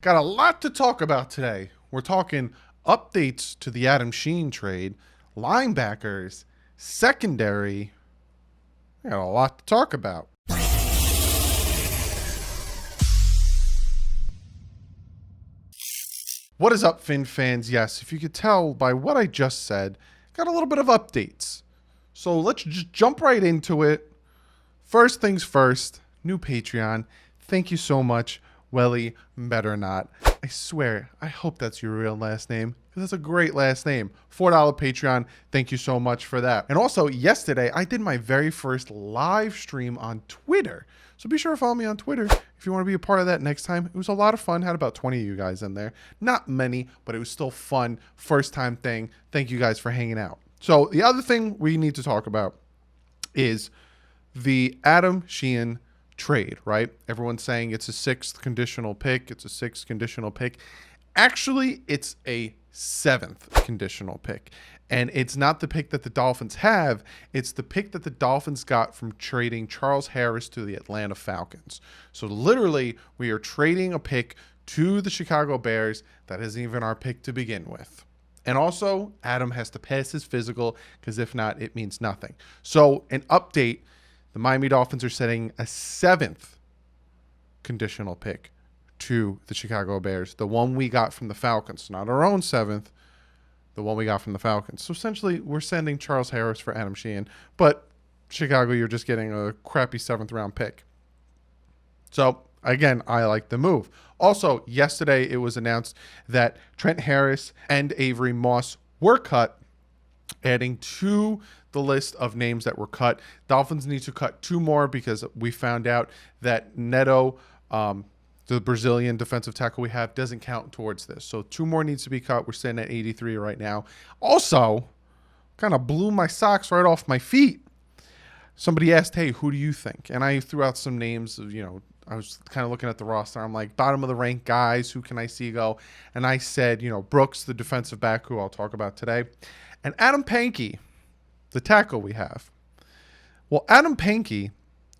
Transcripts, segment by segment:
Got a lot to talk about today. We're talking updates to the Adam Sheehan trade, linebackers, secondary. We got a lot to talk about. What is up, Fin fans? Yes, if you could tell by what I just said, got a little bit of updates. So let's just jump right into it. First things first, new Patreon. Thank you so much, Welly Better Not. I swear, I hope that's your real last name, because that's a great last name. $4 Patreon. Thank you so much for that. And also, yesterday, I did my very first live stream on Twitter. So be sure to follow me on Twitter if you want to be a part of that next time. It was a lot of fun. Had about 20 of you guys in there. Not many, but it was still fun. First time thing. Thank you guys for hanging out. So the other thing we need to talk about is the Adam Sheehan trade, right? Everyone's saying it's a sixth conditional pick. It's a sixth conditional pick. Actually, it's a seventh conditional pick. And it's not the pick that the Dolphins have. It's the pick that the Dolphins got from trading Charles Harris to the Atlanta Falcons. So literally, we are trading a pick to the Chicago Bears that isn't even our pick to begin with. And also, Adam has to pass his physical, because if not, it means nothing. So an update, the Miami Dolphins are setting a seventh conditional pick to the Chicago Bears. The one we got from the Falcons, not our own seventh, the one we got from the Falcons. So essentially, we're sending Charles Harris for Adam Sheehan. But Chicago, you're just getting a crappy seventh round pick. So again, I like the move. Also, yesterday it was announced that Trent Harris and Avery Moss were cut, adding to the list of names that were cut. Dolphins need to cut two more because we found out that Neto, the Brazilian defensive tackle we have, doesn't count towards this. So two more needs to be cut. We're sitting at 83 right now. Also, kind of blew my socks right off my feet. Somebody asked, hey, who do you think? And I threw out some names of, I was kind of looking at the roster. I'm like, bottom of the rank guys, who can I see go? And I said, Brooks, the defensive back, who I'll talk about today, and Adam Pankey, the tackle we have. Well, Adam Pankey,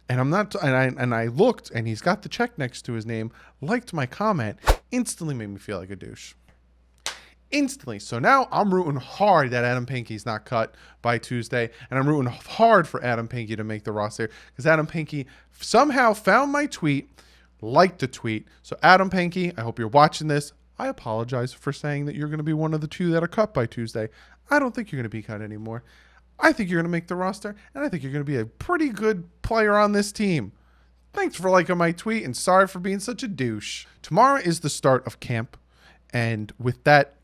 and I looked, and he's got the check next to his name, liked my comment, instantly made me feel like a douche. Instantly. So now I'm rooting hard that Adam Pankey's not cut by Tuesday, and I'm rooting hard for Adam Pankey to make the roster, because Adam Pankey somehow found my tweet, liked the tweet. So Adam Pankey, I hope you're watching this. I apologize for saying that you're going to be one of the two that are cut by Tuesday. I don't think you're going to be cut anymore. I think you're going to make the roster, and I think you're going to be a pretty good player on this team. Thanks for liking my tweet, and sorry for being such a douche. Tomorrow is the start of camp, and with that,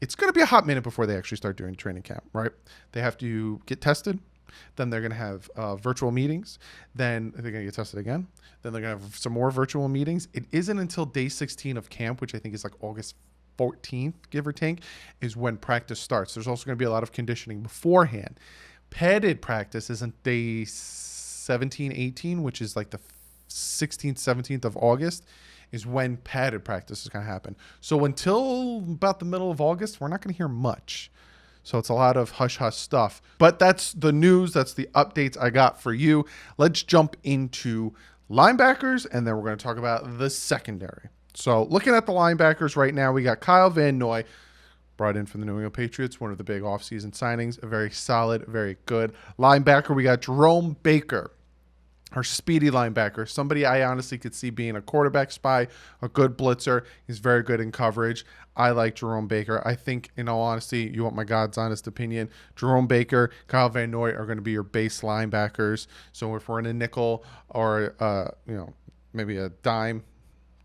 it's going to be a hot minute before they actually start doing training camp, right? They have to get tested. Then they're going to have virtual meetings. Then they're going to get tested again. Then they're going to have some more virtual meetings. It isn't until day 16 of camp, which I think is like August 14th, give or take, is when practice starts. There's also going to be a lot of conditioning beforehand. Padded practice isn't day 17, 18, which is like the 16th, 17th of August, is when padded practice is going to happen. So until about the middle of August, we're not going to hear much. So it's a lot of hush-hush stuff. But that's the news. That's the updates I got for you. Let's jump into linebackers, and then we're going to talk about the secondary. So looking at the linebackers right now, we got Kyle Van Noy, brought in from the New England Patriots, one of the big offseason signings, a very solid, very good linebacker. We got Jerome Baker, our speedy linebacker, somebody I honestly could see being a quarterback spy, a good blitzer. He's very good in coverage. I like Jerome Baker. I think, in all honesty, you want my God's honest opinion, Jerome Baker, Kyle Van Noy are going to be your base linebackers. So if we're in a nickel or, maybe a dime,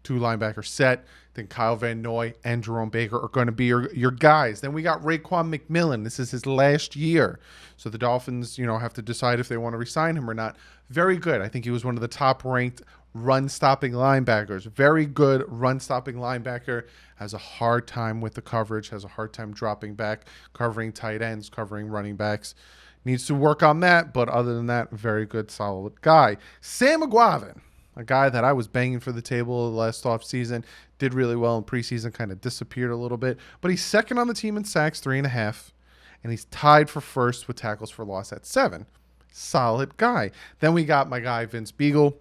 two linebacker set, then Kyle Van Noy and Jerome Baker are going to be your guys. Then we got Raequan Mcmillan. This is his last year. So the Dolphins, have to decide if they want to resign him or not. Very good. I think he was one of the top-ranked run-stopping linebackers. Very good run-stopping linebacker. Has a hard time with the coverage. Has a hard time dropping back, covering tight ends, covering running backs. Needs to work on that, but other than that, very good, solid guy. Sam Aguavan, a guy that I was banging for the table last offseason, did really well in preseason, kind of disappeared a little bit, but he's second on the team in sacks, 3.5, and he's tied for first with tackles for loss at 7. Solid guy. Then we got my guy, Vince Beagle.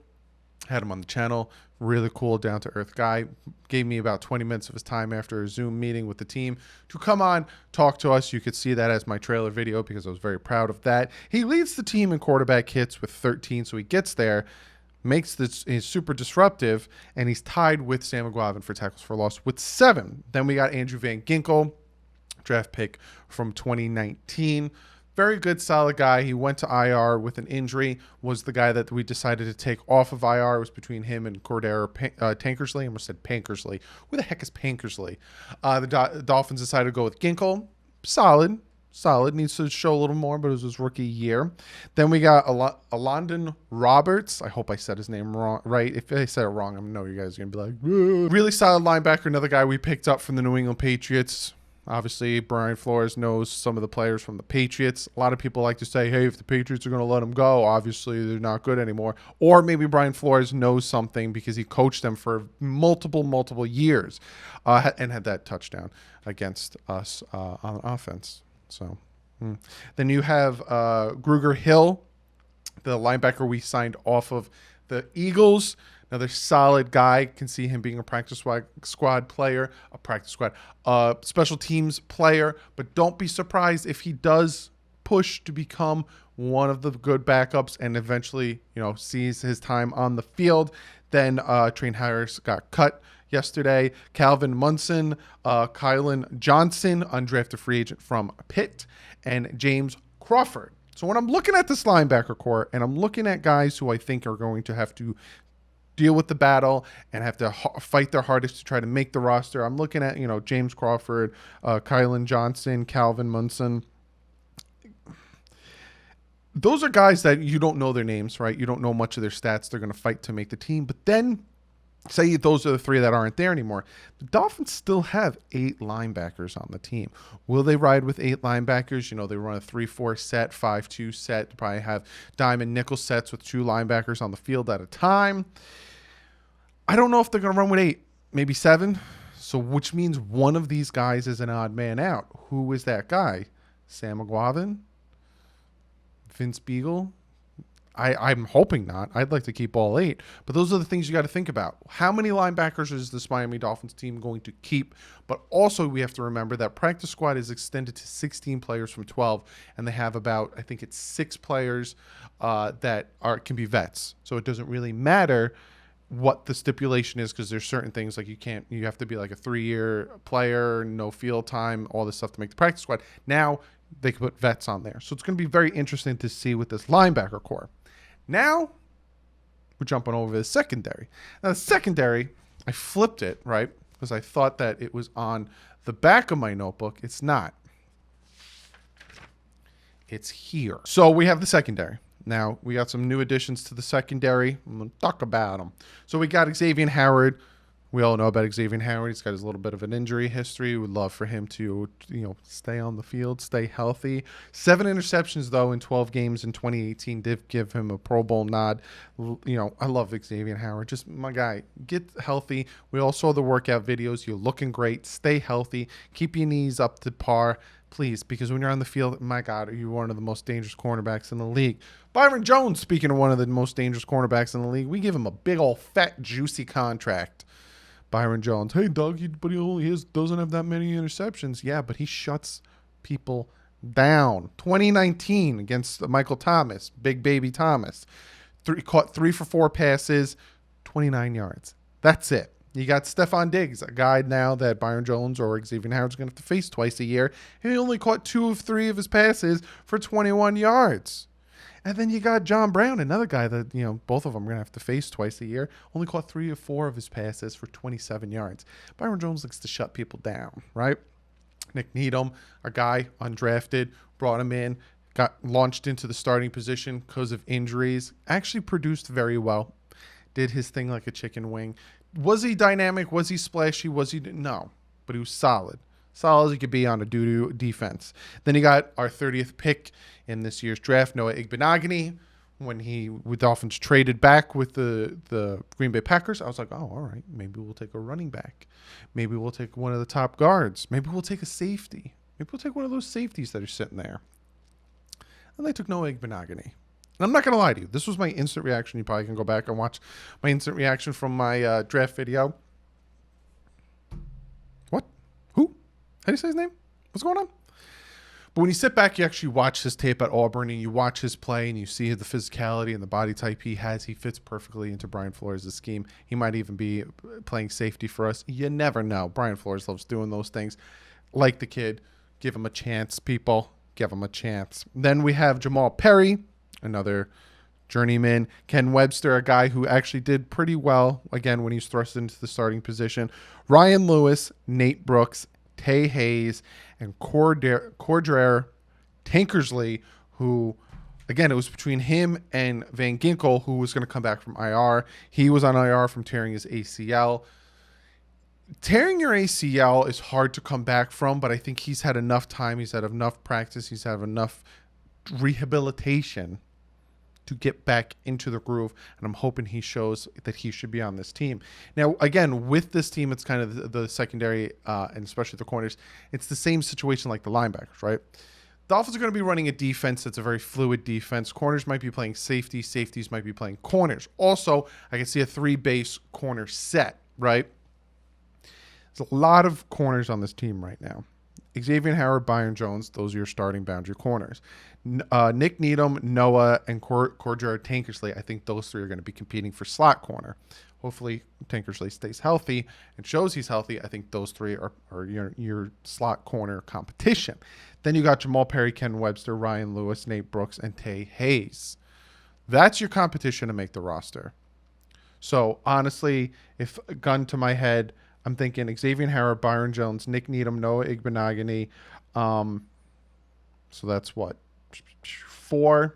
Had him on the channel. Really cool, down-to-earth guy. Gave me about 20 minutes of his time after a Zoom meeting with the team to come on, talk to us. You could see that as my trailer video because I was very proud of that. He leads the team in quarterback hits with 13, so he gets there, makes this, he's super disruptive, and he's tied with Sam Aguavan for tackles for loss with 7. Then we got Andrew Van Ginkel, draft pick from 2019. Very good, solid guy. He went to IR with an injury, was the guy that we decided to take off of IR. It was between him and Cordero Tankersley. I almost said Pankersley. Who the heck is Pankersley? The Dolphins decided to go with Ginkel. Solid. Needs to show a little more, but it was his rookie year. Then we got Alondon Roberts. I hope I said his name wrong, right? If I said it wrong, I know you guys are going to be like, "Ugh." Really solid linebacker. Another guy we picked up from the New England Patriots. Obviously, Brian Flores knows some of the players from the Patriots. A lot of people like to say, hey, if the Patriots are going to let him go, obviously they're not good anymore. Or maybe Brian Flores knows something because he coached them for multiple years and had that touchdown against us on offense. So then you have Krueger Hill, the linebacker we signed off of the Eagles. Another solid guy. Can see him being a practice squad player, special teams player. But don't be surprised if he does push to become one of the good backups and eventually, sees his time on the field. Then Trent Harris got cut yesterday. Calvin Munson, Kylan Johnson, undrafted free agent from Pitt, and James Crawford. So when I'm looking at this linebacker core and I'm looking at guys who I think are going to have to deal with the battle and have to fight their hardest to try to make the roster, I'm looking at, James Crawford, Kylan Johnson, Calvin Munson. Those are guys that you don't know their names, right? You don't know much of their stats. They're going to fight to make the team. But then say those are the 3 that aren't there anymore. The Dolphins still have 8 linebackers on the team. Will they ride with 8 linebackers? They run a 3-4 set, 5-2 set. They probably have dime and nickel sets with 2 linebackers on the field at a time. I don't know if they're going to run with 8, maybe 7. So which means one of these guys is an odd man out. Who is that guy? Sam Aguavan? Vince Beagle? I'm hoping not. I'd like to keep all 8. But those are the things you got to think about. How many linebackers is this Miami Dolphins team going to keep? But also we have to remember that practice squad is extended to 16 players from 12. And they have about, I think it's 6 players that can be vets. So it doesn't really matter what the stipulation is, because there's certain things like you have to be like a 3-year player, no field time, all this stuff to make the practice squad. Now they can put vets on there. So it's going to be very interesting to see with this linebacker core. Now we're jumping over the secondary. Now the secondary, I flipped it, right? Because I thought that it was on the back of my notebook. It's not. It's here. So we have the secondary. Now, we got some new additions to the secondary. I'm going to talk about them. So we got Xavier Howard. We all know about Xavier Howard. He's got his little bit of an injury history. We'd love for him to, stay on the field, stay healthy. 7 interceptions, though, in 12 games in 2018 did give him a Pro Bowl nod. I love Xavier Howard. Just my guy. Get healthy. We all saw the workout videos. You're looking great. Stay healthy. Keep your knees up to par, please, because when you're on the field, my God, you're one of the most dangerous cornerbacks in the league. Byron Jones, speaking of one of the most dangerous cornerbacks in the league, we give him a big old fat juicy contract. Byron Jones, hey Doug, but he doesn't have that many interceptions. Yeah, but he shuts people down. 2019 against Michael Thomas, big baby Thomas, caught 3 for 4 passes, 29 yards. That's it. You got Stephon Diggs, a guy now that Byron Jones or Xavier Howard's going to have to face twice a year. And he only caught 2 of 3 of his passes for 21 yards. And then you got John Brown, another guy that, both of them are going to have to face twice a year. Only caught 3 or 4 of his passes for 27 yards. Byron Jones likes to shut people down, right? Nick Needham, a guy undrafted, brought him in, got launched into the starting position because of injuries. Actually produced very well. Did his thing like a chicken wing. Was he dynamic? Was he splashy? No, but he was solid. Solid as he could be on a doo-doo defense. Then you got our 30th pick in this year's draft, Noah Igbenogany. When with Dolphins traded back with the Green Bay Packers, I was like, oh, all right, maybe we'll take a running back. Maybe we'll take one of the top guards. Maybe we'll take a safety. Maybe we'll take one of those safeties that are sitting there. And they took Noah Igbenogany. And I'm not going to lie to you. This was my instant reaction. You probably can go back and watch my instant reaction from my draft video. What? Who? How do you say his name? What's going on? But when you sit back, you actually watch his tape at Auburn and you watch his play and you see the physicality and the body type he has. He fits perfectly into Brian Flores' scheme. He might even be playing safety for us. You never know. Brian Flores loves doing those things. Like the kid. Give him a chance, people. Give him a chance. Then we have Jamal Perry, another journeyman. Ken Webster, a guy who actually did pretty well, again, when he's thrust into the starting position. Ryan Lewis, Nate Brooks, Tay Hayes, and Cordrea Tankersley, who, again, it was between him and Van Ginkel, who was going to come back from IR. He was on IR from tearing his ACL. Tearing your ACL is hard to come back from, but I think he's had enough time. He's had enough practice. He's had enough rehabilitation to get back into the groove, and I'm hoping he shows that he should be on this team. Now, again, with this team, it's kind of the secondary and especially the corners. It's the same situation like the linebackers, right? Dolphins are going to be running a defense that's a very fluid defense. Corners might be playing safety. Safeties might be playing corners. Also, I can see a 3-base corner set, right? There's a lot of corners on this team right now. Xavier Howard, Byron Jones, those are your starting boundary corners. Nick Needham, Noah, and Cordrea Tankersley, I think those three are going to be competing for slot corner. Hopefully Tankersley stays healthy and shows he's healthy. I think those three are your slot corner competition. Then you got Jamal Perry, Ken Webster, Ryan Lewis, Nate Brooks, and Tay Hayes. That's your competition to make the roster. So honestly, if a gun to my head, I'm thinking Xavier Howard, Byron Jones, Nick Needham, Noah Igbenogany. So that's what? 4.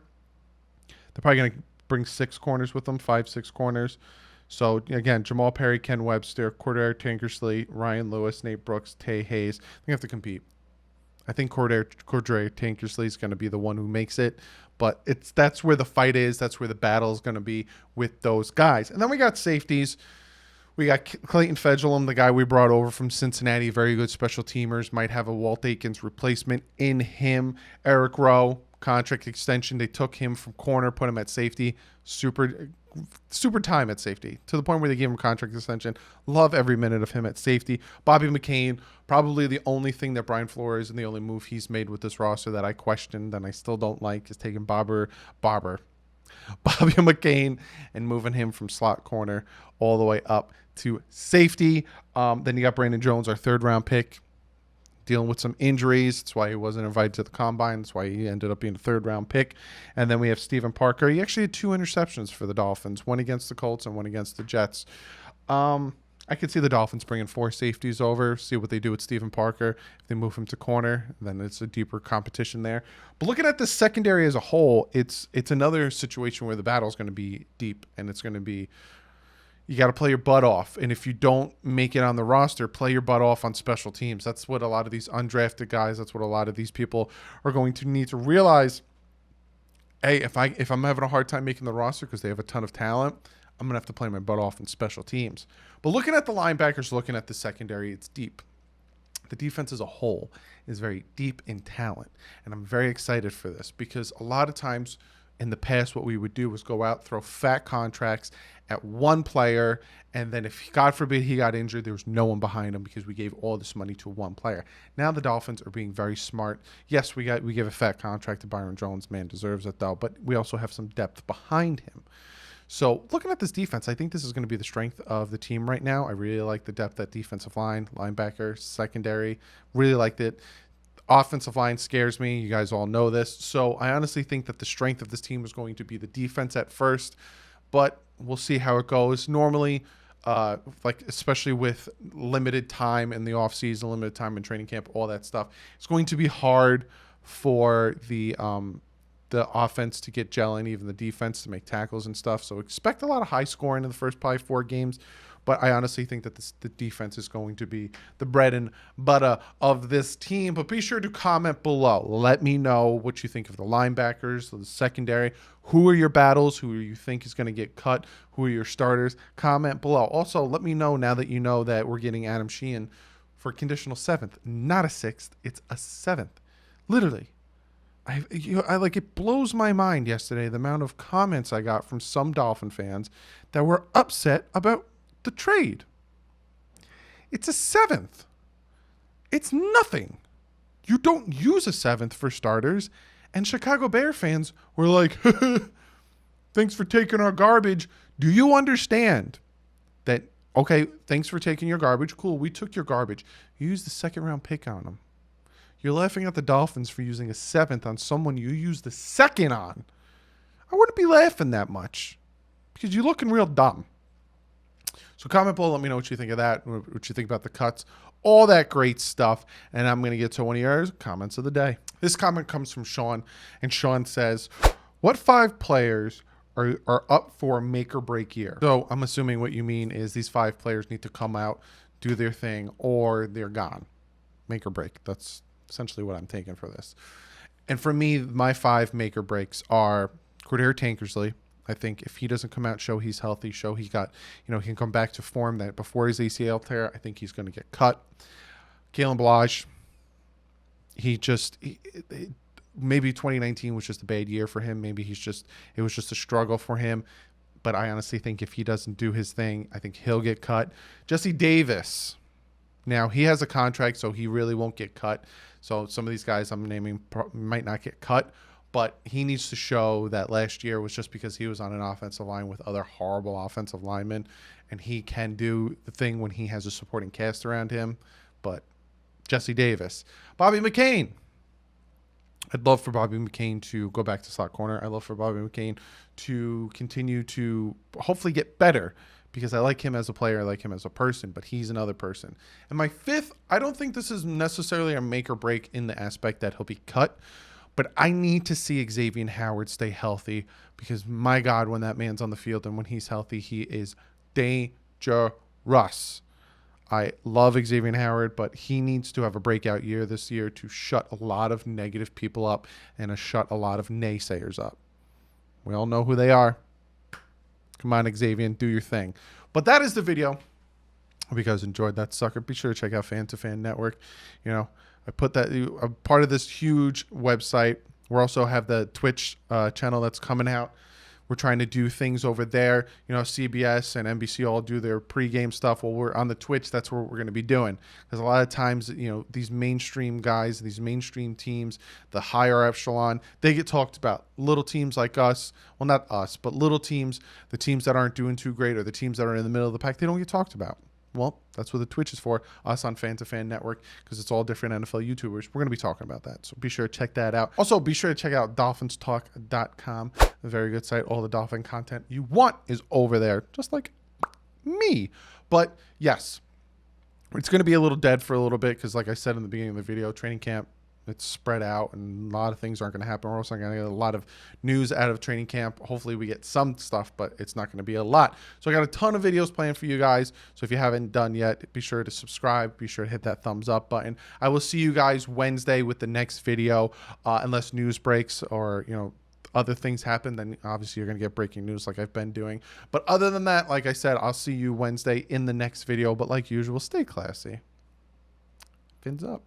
They're probably going to bring 6 corners with them, 5-6 corners. So, again, Jamal Perry, Ken Webster, Cordrea Tankersley, Ryan Lewis, Nate Brooks, Tay Hayes. They have to compete. I think Cordrea Tankersley is going to be the one who makes it. But that's where the fight is. That's where the battle is going to be with those guys. And then we got safeties. We got Clayton Federlin, the guy we brought over from Cincinnati, very good special teamers, might have a Walt Aikens replacement in him. Eric Rowe, contract extension. They took him from corner, put him at safety. Super time at safety, to the point where they gave him contract extension. Love every minute of him at safety. Bobby McCain, probably the only thing that Brian Flores and the only move he's made with this roster that I questioned and I still don't like is taking Bobby McCain and moving him from slot corner all the way up to safety. Then you got Brandon Jones, our 3rd-round pick, dealing with some injuries. That's why he wasn't invited to the combine. That's why he ended up being a 3rd-round pick. And then we have Stephen Parker. He actually had 2 interceptions for the Dolphins, one against the Colts and one against the Jets. I could see the Dolphins bringing 4 safeties over, see what they do with Stephen Parker. If they move him to corner, then it's a deeper competition there. But looking at the secondary as a whole, it's another situation where the battle is going to be deep, and it's going to be, you got to play your butt off. And if you don't make it on the roster, play your butt off on special teams. That's what a lot of these undrafted guys, that's what a lot of these people are going to need to realize. Hey, if I'm having a hard time making the roster because they have a ton of talent, I'm going to have to play my butt off in special teams. But looking at the linebackers, looking at the secondary, it's deep. The defense as a whole is very deep in talent. And I'm very excited for this because a lot of times in the past, what we would do was go out, throw fat contracts at one player, and then if, God forbid, he got injured, there was no one behind him because we gave all this money to one player. Now the Dolphins are being very smart. Yes, we give a fat contract to Byron Jones. Man deserves it, though. But we also have some depth behind him. So looking at this defense, I think this is going to be the strength of the team right now. I really like the depth at defensive line, linebacker, secondary. Really liked it. Offensive line scares me. You guys all know this. So I honestly think that the strength of this team is going to be the defense at first, but we'll see how it goes. Normally, especially with limited time in the offseason, limited time in training camp, all that stuff, it's going to be hard for the offense to get gelling, even the defense to make tackles and stuff. So expect a lot of high scoring in the first probably 4 games. But I honestly think that the defense is going to be the bread and butter of this team. But be sure to comment below. Let me know what you think of the linebackers, the secondary. Who are your battles? Who you think is going to get cut? Who are your starters? Comment below. Also, let me know now that you know that we're getting Adam Sheehan for a conditional 7th. Not a 6th. It's a 7th. Literally. I like, it blows my mind yesterday the amount of comments I got from some Dolphin fans that were upset about the trade. It's a 7th. It's nothing. You don't use a 7th for starters. And Chicago Bear fans were like, thanks for taking our garbage. Do you understand that, okay, thanks for taking your garbage. Cool, we took your garbage. You used the 2nd round pick on them. You're laughing at the Dolphins for using a 7th on someone you used the 2nd on. I wouldn't be laughing that much because you're looking real dumb. So comment below, let me know what you think of that, what you think about the cuts, all that great stuff. And I'm going to get to one of your comments of the day. This comment comes from Sean, and Sean says, what 5 players are up for a make or break year? So I'm assuming what you mean is these 5 players need to come out, do their thing, or they're gone. Make or break. That's essentially what I'm taking for this. And for me, my 5 make or breaks are Krueger Tankersley. I think if he doesn't come out, show he's healthy, show he got, he can come back to form that before his ACL tear, I think he's going to get cut. Kalen Ballage, maybe 2019 was just a bad year for him. Maybe it was just a struggle for him. But I honestly think if he doesn't do his thing, I think he'll get cut. Jesse Davis. Now, he has a contract, so he really won't get cut. So some of these guys I'm naming might not get cut. But he needs to show that last year was just because he was on an offensive line with other horrible offensive linemen. And he can do the thing when he has a supporting cast around him. But Jesse Davis. Bobby McCain. I'd love for Bobby McCain to go back to slot corner. I'd love for Bobby McCain to continue to hopefully get better because I like him as a player. I like him as a person, but he's another person. And my 5th, I don't think this is necessarily a make or break in the aspect that he'll be cut. But I need to see Xavier Howard stay healthy because, my God, when that man's on the field and when he's healthy, he is dangerous. I love Xavier Howard, but he needs to have a breakout year this year to shut a lot of negative people up and to shut a lot of naysayers up. We all know who they are. Come on, Xavier, do your thing. But that is the video. Hope you guys enjoyed that sucker. Be sure to check out Fan to Fan Network. I put that a part of this huge website. We also have the Twitch channel that's coming out. We're trying to do things over there. CBS and NBC all do their pregame stuff. Well, we're on the Twitch. That's what we're going to be doing. Because a lot of times, these mainstream guys, these mainstream teams, the higher echelon, they get talked about. Little teams like us, well, not us, but little teams, the teams that aren't doing too great or the teams that are in the middle of the pack, they don't get talked about. Well, that's what the Twitch is for, us on Fan to Fan Network, because it's all different NFL YouTubers. We're going to be talking about that, so be sure to check that out. Also, be sure to check out DolphinsTalk.com, a very good site. All the Dolphin content you want is over there, just like me. But, yes, it's going to be a little dead for a little bit because, like I said in the beginning of the video, training camp, it's spread out and a lot of things aren't going to happen. We're also going to get a lot of news out of training camp. Hopefully we get some stuff, but it's not going to be a lot. So I got a ton of videos planned for you guys. So if you haven't done yet, be sure to subscribe. Be sure to hit that thumbs up button. I will see you guys Wednesday with the next video, unless news breaks or, other things happen, then obviously you're going to get breaking news like I've been doing. But other than that, like I said, I'll see you Wednesday in the next video. But like usual, stay classy. Fins up.